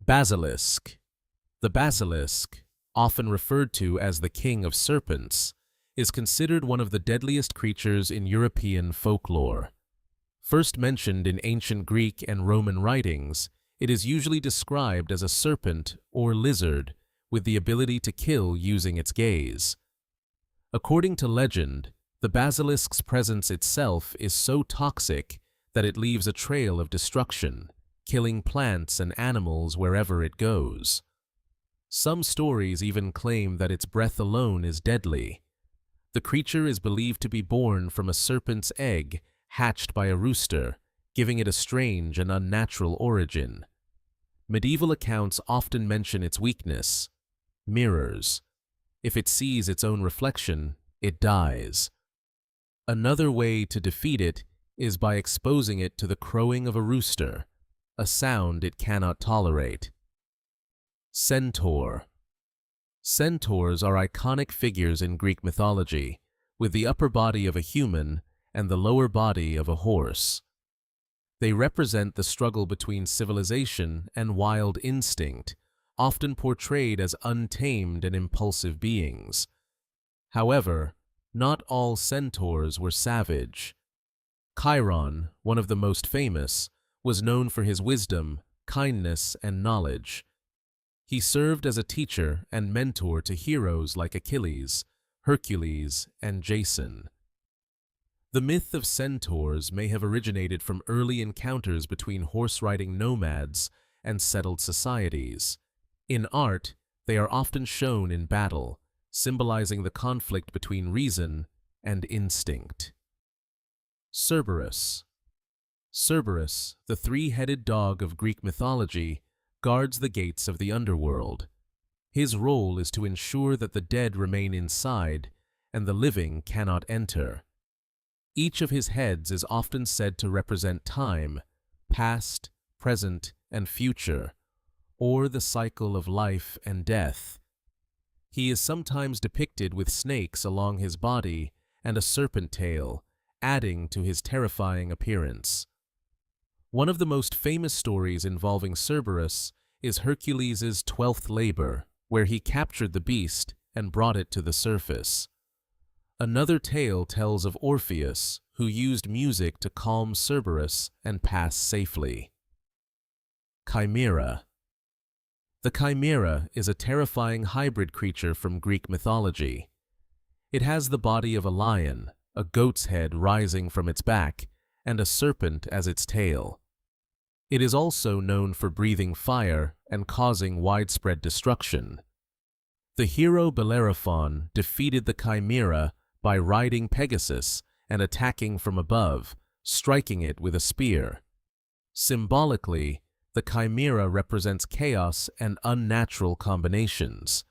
Basilisk. The basilisk, often referred to as the king of serpents, is considered one of the deadliest creatures in European folklore. First mentioned in ancient Greek and Roman writings, it is usually described as a serpent or lizard with the ability to kill using its gaze. According to legend, the basilisk's presence itself is so toxic that it leaves a trail of destruction, killing plants and animals wherever it goes. Some stories even claim that its breath alone is deadly. The creature is believed to be born from a serpent's egg hatched by a rooster, giving it a strange and unnatural origin. Medieval accounts often mention its weakness: mirrors. If it sees its own reflection, it dies. Another way to defeat it is by exposing it to the crowing of a rooster, a sound it cannot tolerate. Centaur. Centaurs are iconic figures in Greek mythology, with the upper body of a human and the lower body of a horse. They represent the struggle between civilization and wild instinct, often portrayed as untamed and impulsive beings. However, not all centaurs were savage. Chiron, one of the most famous, was known for his wisdom, kindness, and knowledge. He served as a teacher and mentor to heroes like Achilles, Hercules, and Jason. The myth of centaurs may have originated from early encounters between horse-riding nomads and settled societies. In art, they are often shown in battle, symbolizing the conflict between reason and instinct. Cerberus. Cerberus, the three-headed dog of Greek mythology, guards the gates of the underworld. His role is to ensure that the dead remain inside and the living cannot enter. Each of his heads is often said to represent time, past, present, and future, or the cycle of life and death. He is sometimes depicted with snakes along his body and a serpent tail, adding to his terrifying appearance. One of the most famous stories involving Cerberus is Hercules' 12th labor, where he captured the beast and brought it to the surface. Another tale tells of Orpheus, who used music to calm Cerberus and pass safely. Chimera. The chimera is a terrifying hybrid creature from Greek mythology. It has the body of a lion, a goat's head rising from its back, and a serpent as its tail. It is also known for breathing fire and causing widespread destruction. The hero Bellerophon defeated the chimera by riding Pegasus and attacking from above, striking it with a spear. Symbolically, the chimera represents chaos and unnatural combinations.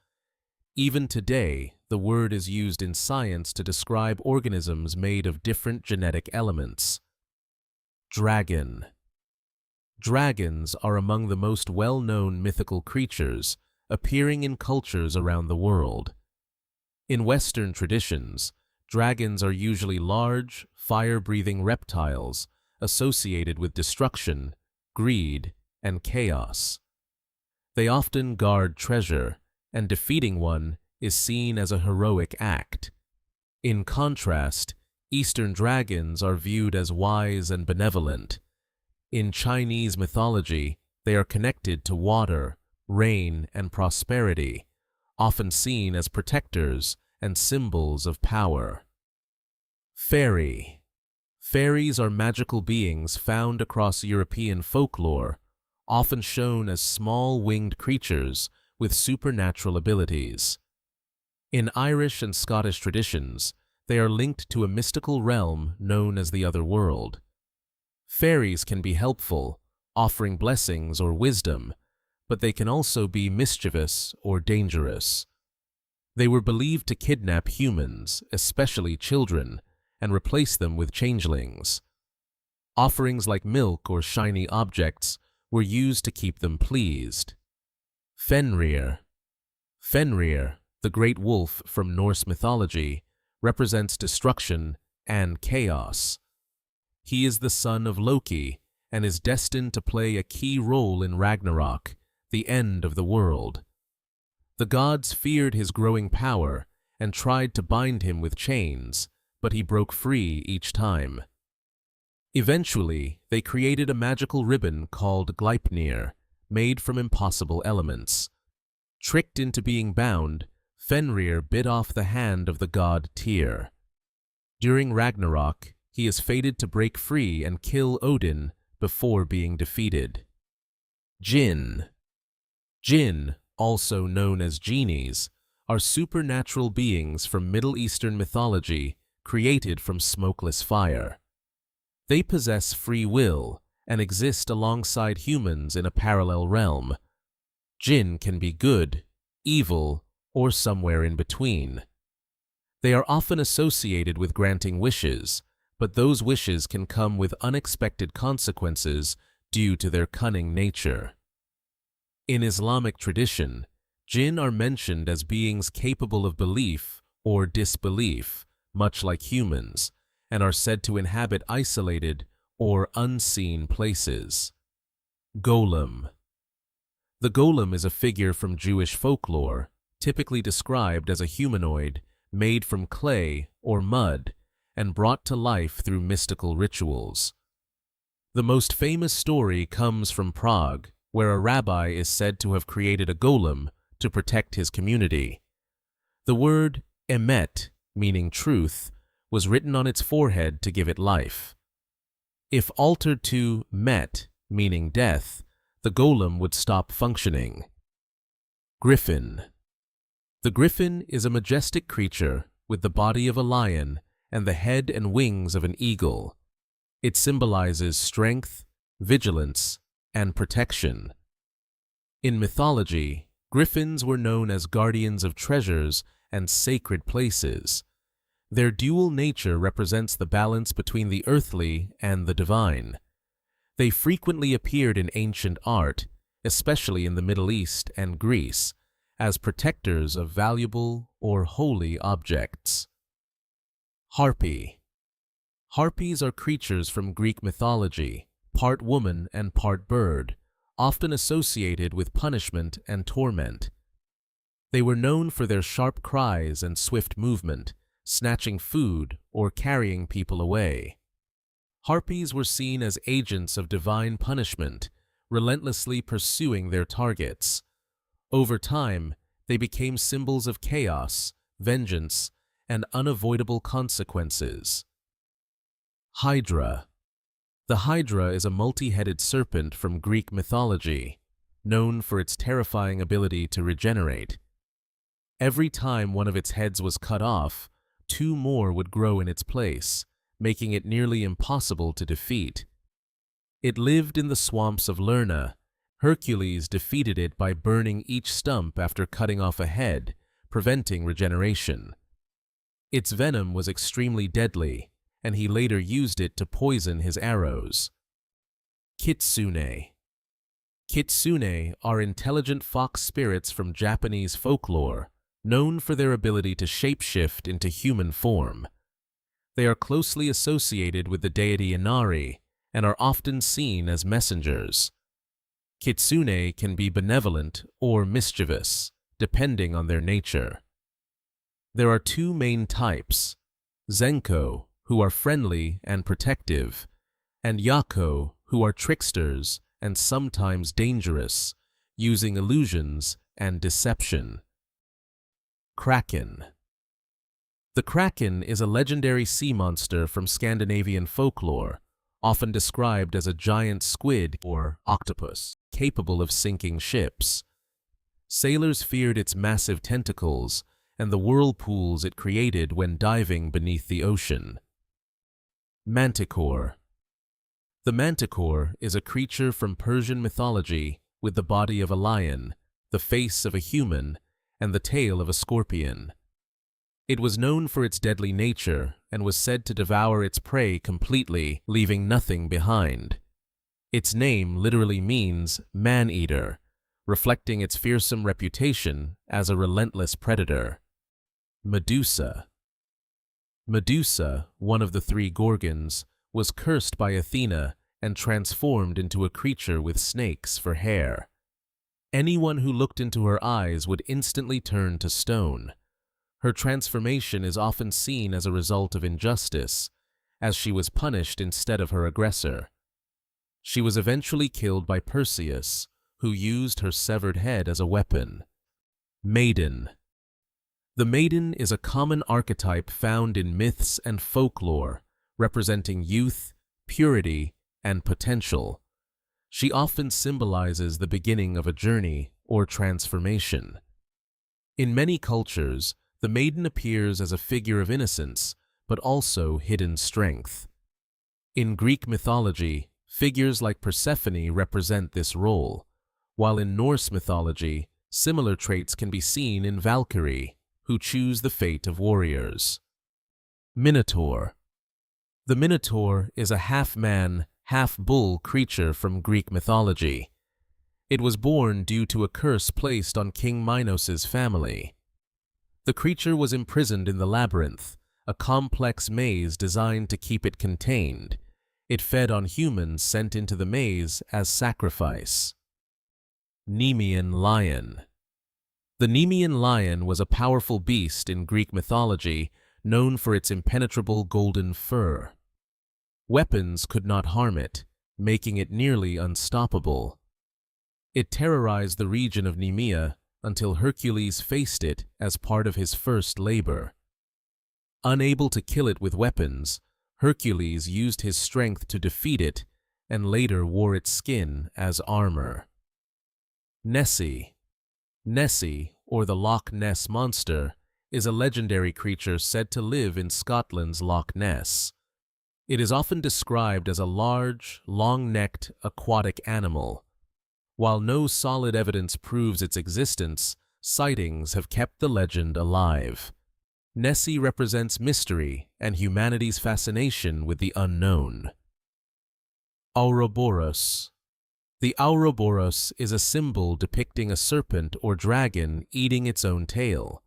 Even today, the word is used in science to describe organisms made of different genetic elements. Dragon. Dragons are among the most well-known mythical creatures, appearing in cultures around the world. In Western traditions, dragons are usually large, fire-breathing reptiles associated with destruction, greed, and chaos. They often guard treasure, and defeating one is seen as a heroic act. In contrast, Eastern dragons are viewed as wise and benevolent. In Chinese mythology, they are connected to water, rain, and prosperity, often seen as protectors and symbols of power. Fairy. Fairies are magical beings found across European folklore, often shown as small winged creatures with supernatural abilities. In Irish and Scottish traditions, they are linked to a mystical realm known as the other world. Fairies can be helpful, offering blessings or wisdom, but they can also be mischievous or dangerous. They were believed to kidnap humans, especially children, and replace them with changelings. Offerings like milk or shiny objects were used to keep them pleased. Fenrir. Fenrir, the great wolf from Norse mythology, represents destruction and chaos. He is the son of Loki and is destined to play a key role in Ragnarok, the end of the world. The gods feared his growing power and tried to bind him with chains, but he broke free each time. Eventually, they created a magical ribbon called Gleipnir, made from impossible elements. Tricked into being bound, Fenrir bit off the hand of the god Tyr. During Ragnarok, he is fated to break free and kill Odin before being defeated. Djinn. Djinn, also known as genies, are supernatural beings from Middle Eastern mythology created from smokeless fire. They possess free will and exist alongside humans in a parallel realm. Djinn can be good, evil, or somewhere in between. They are often associated with granting wishes, but those wishes can come with unexpected consequences due to their cunning nature. In Islamic tradition, Djinn are mentioned as beings capable of belief or disbelief, much like humans, and are said to inhabit isolated or unseen places. Golem. The golem is a figure from Jewish folklore, typically described as a humanoid made from clay or mud and brought to life through mystical rituals. The most famous story comes from Prague, where a rabbi is said to have created a golem to protect his community. The word emet, meaning truth, was written on its forehead to give it life. If altered to met, meaning death, the golem would stop functioning. Griffin. The griffin is a majestic creature with the body of a lion and the head and wings of an eagle. It symbolizes strength, vigilance, and protection. In mythology, griffins were known as guardians of treasures and sacred places. Their dual nature represents the balance between the earthly and the divine. They frequently appeared in ancient art, especially in the Middle East and Greece, as protectors of valuable or holy objects. Harpy. Harpies are creatures from Greek mythology, part woman and part bird, often associated with punishment and torment. They were known for their sharp cries and swift movement, snatching food or carrying people away. Harpies were seen as agents of divine punishment, relentlessly pursuing their targets. Over time, they became symbols of chaos, vengeance, and unavoidable consequences. Hydra. The Hydra is a multi-headed serpent from Greek mythology, known for its terrifying ability to regenerate. Every time one of its heads was cut off, two more would grow in its place, making it nearly impossible to defeat. It lived in the swamps of Lerna. Hercules defeated it by burning each stump after cutting off a head, preventing regeneration. Its venom was extremely deadly, and he later used it to poison his arrows. Kitsune. Kitsune are intelligent fox spirits from Japanese folklore, known for their ability to shapeshift into human form. They are closely associated with the deity Inari and are often seen as messengers. Kitsune can be benevolent or mischievous, depending on their nature. There are two main types: Zenko, who are friendly and protective, and Yako, who are tricksters and sometimes dangerous, using illusions and deception. Kraken. The Kraken is a legendary sea monster from Scandinavian folklore, often described as a giant squid or octopus, capable of sinking ships. Sailors feared its massive tentacles and the whirlpools it created when diving beneath the ocean. Manticore. The Manticore is a creature from Persian mythology with the body of a lion, the face of a human, and the tail of a scorpion. It was known for its deadly nature and was said to devour its prey completely, leaving nothing behind. Its name literally means man-eater, reflecting its fearsome reputation as a relentless predator. Medusa. Medusa, one of the three Gorgons, was cursed by Athena and transformed into a creature with snakes for hair. Anyone who looked into her eyes would instantly turn to stone. Her transformation is often seen as a result of injustice, as she was punished instead of her aggressor. She was eventually killed by Perseus, who used her severed head as a weapon. Maiden. The Maiden is a common archetype found in myths and folklore, representing youth, purity, and potential. She often symbolizes the beginning of a journey or transformation. In many cultures, the Maiden appears as a figure of innocence, but also hidden strength. In Greek mythology, figures like Persephone represent this role, while in Norse mythology, similar traits can be seen in Valkyrie, who choose the fate of warriors. Minotaur. The Minotaur is a half-man, half-bull creature from Greek mythology. It was born due to a curse placed on King Minos' family. The creature was imprisoned in the labyrinth, a complex maze designed to keep it contained. It fed on humans sent into the maze as sacrifice. Nemean Lion. The Nemean Lion was a powerful beast in Greek mythology, known for its impenetrable golden fur. Weapons could not harm it, making it nearly unstoppable. It terrorized the region of Nemea until Hercules faced it as part of his first labor. Unable to kill it with weapons, Hercules used his strength to defeat it and later wore its skin as armor. Nessie. Nessie, or the Loch Ness Monster, is a legendary creature said to live in Scotland's Loch Ness. It is often described as a large, long-necked, aquatic animal. While no solid evidence proves its existence, sightings have kept the legend alive. Nessie represents mystery and humanity's fascination with the unknown. Ouroboros. The Ouroboros is a symbol depicting a serpent or dragon eating its own tail.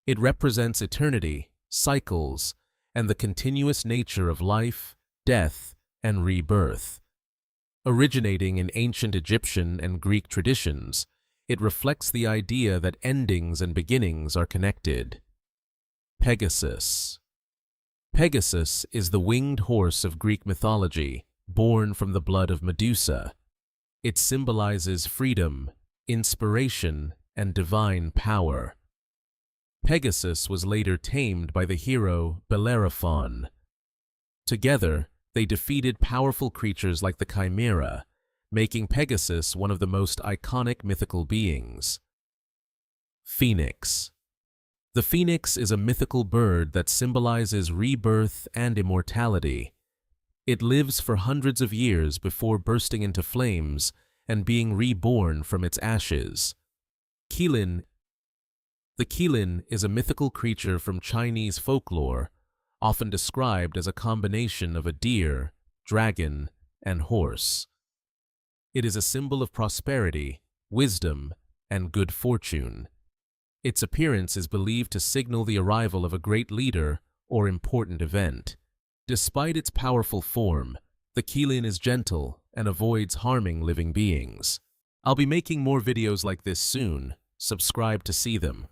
It represents eternity, cycles, and the continuous nature of life, death, and rebirth. Originating in ancient Egyptian and Greek traditions, it reflects the idea that endings and beginnings are connected. Pegasus. Pegasus is the winged horse of Greek mythology, born from the blood of Medusa. It symbolizes freedom, inspiration, and divine power. Pegasus was later tamed by the hero Bellerophon. Together, they defeated powerful creatures like the Chimera, making Pegasus one of the most iconic mythical beings. Phoenix. The phoenix is a mythical bird that symbolizes rebirth and immortality. It lives for hundreds of years before bursting into flames and being reborn from its ashes. Qilin. The Qilin is a mythical creature from Chinese folklore, often described as a combination of a deer, dragon, and horse. It is a symbol of prosperity, wisdom, and good fortune. Its appearance is believed to signal the arrival of a great leader or important event. Despite its powerful form, the Qilin is gentle and avoids harming living beings. I'll be making more videos like this soon. Subscribe to see them.